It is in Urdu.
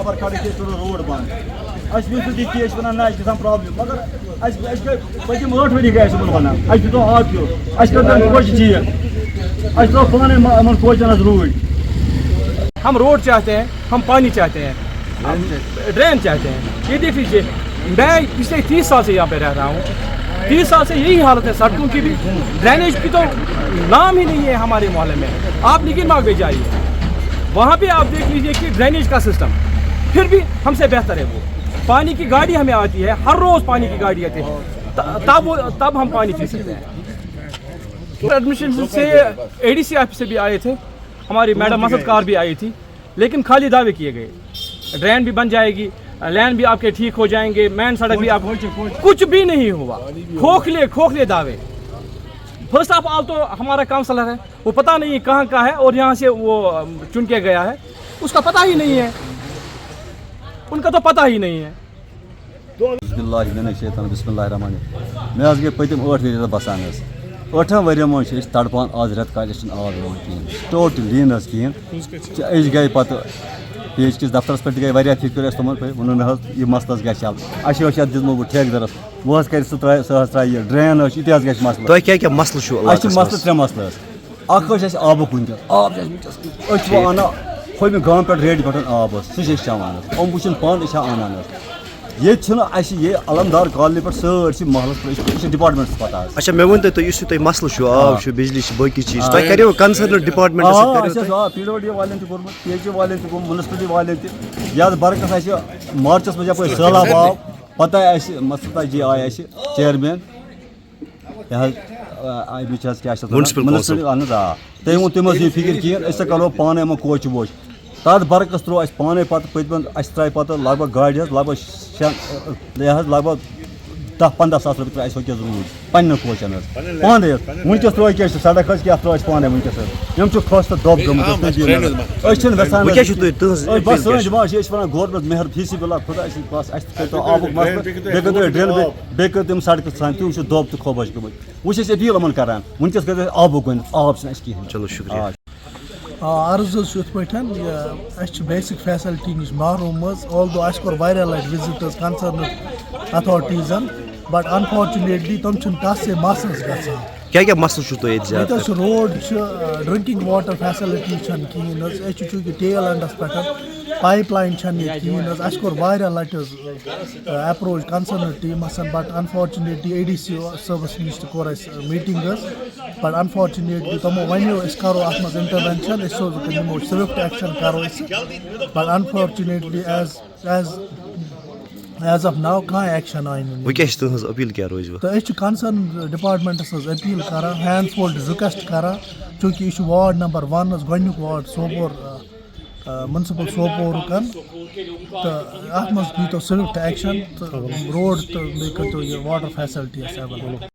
خبر کھڑی کہ روڈ بند اس میں دی کیس ونان نہ اس گژھان پرابلم مگر اس پتم 8 ؤری گئی اس ونان اس دتو آب پیو اس کر کوچ چیز اس تو پانے من کوچن روڈ. ہم روڈ چاہتے ہیں, ہم پانی چاہتے ہیں, ہم ڈرین چاہتے ہیں. یہ دیکھ لیجیے میں پچھلے 30 سال سے یہاں پہ رہ رہا ہوں, 30 سال سے یہی حالت ہے سڑکوں کی بھی, ڈرینیج کی تو نام ہی نہیں ہے ہمارے محلے میں. آپ لیکن باغ میں جائیے وہاں پہ آپ دیکھ لیجیے کہ ڈرینیج کا سسٹم پھر بھی ہم سے بہتر ہے. وہ پانی کی گاڑی ہمیں آتی ہے, ہر روز پانی کی گاڑی آتی ہے, تب ہم پانی پی سکتے ہیں. ایڈمنسٹریشن سے ADC آفس سے بھی آئے تھے, ہماری میڈم مسد کار بھی آئی تھی, لیکن خالی دعوے کیے گئے. ڈرین بھی بن جائے گی, لین بھی آپ کے ٹھیک ہو جائیں گے, مین سڑک بھی آپ, کچھ بھی نہیں ہوا. کھوکھلے دعوے. فرسٹ آف آل تو ہمارا کاؤنسلر ہے, وہ پتہ نہیں کہاں کا ہے اور یہاں سے وہ چن کے گیا ہے, اس کا پتہ ہی نہیں ہے, ان کا تو پتہ ہی نہیں ہے. بسم اللہ من الشیطان بسم اللہ الرحمن الرحیم. میں گئی پتم 8 ؤری بسان 8 ؤری مز تڑپان آز رٮ۪تہٕ کالہِ آب یِوان کِہیٖنۍ ٹوٹلی نہ حظ کِہیٖنۍ. أسۍ گٔے پَتہٕ PH کِس دفترس پٮ۪ٹھ گٔے واریاہ پھِرِ کٔر اَسہِ تِمن ووٚنُن نہ حظ یہِ مسلہٕ حظ گژھِ حل. اَسہِ اوس یَتھ دِژمو بہٕ ٹھیکہٕ درس, وۄنۍ حظ کَرِ سُہ حظ ترٛایہِ یہِ ڈرٛین حظ چھِ یہِ تہِ حظ گژھِ مسلہٕ. تۄہہِ کیٛاہ کیٛاہ مسلہٕ چھُو؟ اَسہِ چھِ مسلہٕ 3 مسلہٕ حظ. اَکھ حظ چھِ اَسہِ آبُک وٕنکٮ۪س, آب چھِ اَسہِ وٕنکٮ۪س أسۍ چھِ وۄنۍ اَنان ہُمہِ گامہٕ پٮ۪ٹھ ریڈِ پٮ۪ٹھ آب حظ, سُہ چھِ أسۍ چٮ۪وان حظ. یِم وٕچھِنۍ پانہٕ أسۍ چھا اَنان حظ. ییٚتہِ چھِنہٕ اَسہِ یہِ علمدار کالنی پٮ۪ٹھ سٲرسٕے محلس پٮ۪ٹھ یہِ چھِ ڈِپاٹمنٹس پتہ حظ. اچھا مےٚ ؤنۍتو تُہۍ یُس یہِ تۄہہِ مسلہٕ چھُ, آب چھُ, بجلی چھِ, باقٕے چیٖز, تۄہہِ کریو کنسرن ڈپاٹمنٹس سۭتۍ PWD والٮ۪ن تہِ کوٚرمُت, PH والٮ۪ن تہِ گوٚمُت, مُنسپلٹی والٮ۪ن تہِ. یَتھ برعکس اَسہِ مارچس منٛز یپٲرۍ سہلاب آو, پتہٕ آیہِ اَسہِ مستا جی آیہِ اَسہِ چیرمین یہِ حظ أمِس حظ کیٛاہ چھِ اَتھ مُنسپلٹی, اہن حظ آ. تٔمۍ ووٚن تٔمۍ حظ یہِ فِکر کِہیٖنۍ, أسۍ ہسا کرو پانے یِمن کوچہِ ووچہِ. تَتھ برعکس ترٛوو اَسہِ پانے پتہٕ پٔتمٮ۪ن, اَسہِ ترٛایہِ پتہٕ لگ بگ گاڑِ حظ لگ بگ 6 لگ بگ 10-15 ساس رۄپیہِ ترٛٲے اَسہِ وٕنکٮ۪س روٗدۍ پنٕنٮ۪ن کوچن حظ پانے حظ. وٕنکٮ۪س ترٛٲے کیٛاہ چھِ سڑک حظ کیٛاہ ترٛٲے اَسہِ پانے وٕنکٮ۪س حظ. یِم چھِ کھۄژ تہٕ دۄب گٔمٕژ. أسۍ چھِنہٕ یژھان بس سٲنۍ ڈِمانڈ چھِ, أسۍ چھِ وَنان گورمنٹ مہر فیٖسی بِلا خۄدا اَسہِ بس اَسہِ کٔرۍتو آبُک مسلہٕ, بیٚیہِ کٔرۍتو ڈرین, بیٚیہِ کٔرۍ تِم سڑکہٕ ژھانٛڈ, تِم چھِ دۄب تہٕ خوبش گٔمٕتۍ. وۄنۍ چھِ أسۍ اپیٖل یِمن کران وٕنکٮ۪س کٔرۍتو اَسہِ آبُک گۄڈنٮ۪تھ, آب چھُنہٕ اَسہِ کِہیٖنۍ. چلو شُکریہ. عرض حظ چھُ یِتھ پٲٹھۍ اَسہِ چھِ بیسِک فیسلٹی نِش محروٗم حظ, آلدو اَسہِ کوٚر واریاہ لَٹہِ وِزِٹ حظ کنسرنٕڈ اتھارٹیٖزن, بٹ انفارچُنیٹلی تِم چھِنہٕ تَتھ سۭتۍ مسلہٕ گژھان. کیٛاہ کیٛاہ مسلہٕ چھُو تۄہہِ ییٚتہِ زیادٕ؟ ییٚتہِ حظ چھُ روڈ چھِ, ڈرٛنکِنٛگ واٹر فیسلٹی چھَنہٕ کِہیٖنۍ حظ. أسۍ چھِ چوٗنٛکہِ ٹیل اینڈَس پٮ۪ٹھ, پایپ لاین چھَنہٕ ییٚتہِ کِہیٖنۍ حظ. اَسہِ کوٚر واریاہ لَٹہِ حظ اٮ۪پروچ کنسرنٕڈ ٹیٖمَس, بٹ انفارچُنیٹلی ADC صٲبَس نِش تہِ کوٚر اَسہِ میٖٹِنٛگ حظ, بٹ انفارچُنیٹلی تِمو وَنیو أسۍ کَرو اَتھ منٛز اِنٹروینشن, أسۍ سوزو تُہۍ نِمو سِوِفٹ ایکشن کَرو أسۍ, بٹ انفارچُنیٹلی ایز آف ناو کانٛہہ ایکشن آیہِ نہٕ. وۄنۍ کیٛاہ چھِ تُہٕنٛز أپیٖل کیٛاہ روزوٕ؟ تہٕ أسۍ چھِ کنسرن ڈِپاٹمنٹس حظ اپیٖل کران, ہینڈ فولڈ رِکویسٹ کران, چوٗنٛکہِ یہِ چھُ وارڈ نمبر 1 حظ, گۄڈنیُک وارڈ سوپور مُنسپل سوپورُک, تہٕ اَتھ منٛز دیٖتو سِوِفٹ ایکشن تہٕ روڈ تہٕ بیٚیہِ کٔرۍتو یہِ واٹر فیسلٹی اَسہِ ایویلیبل.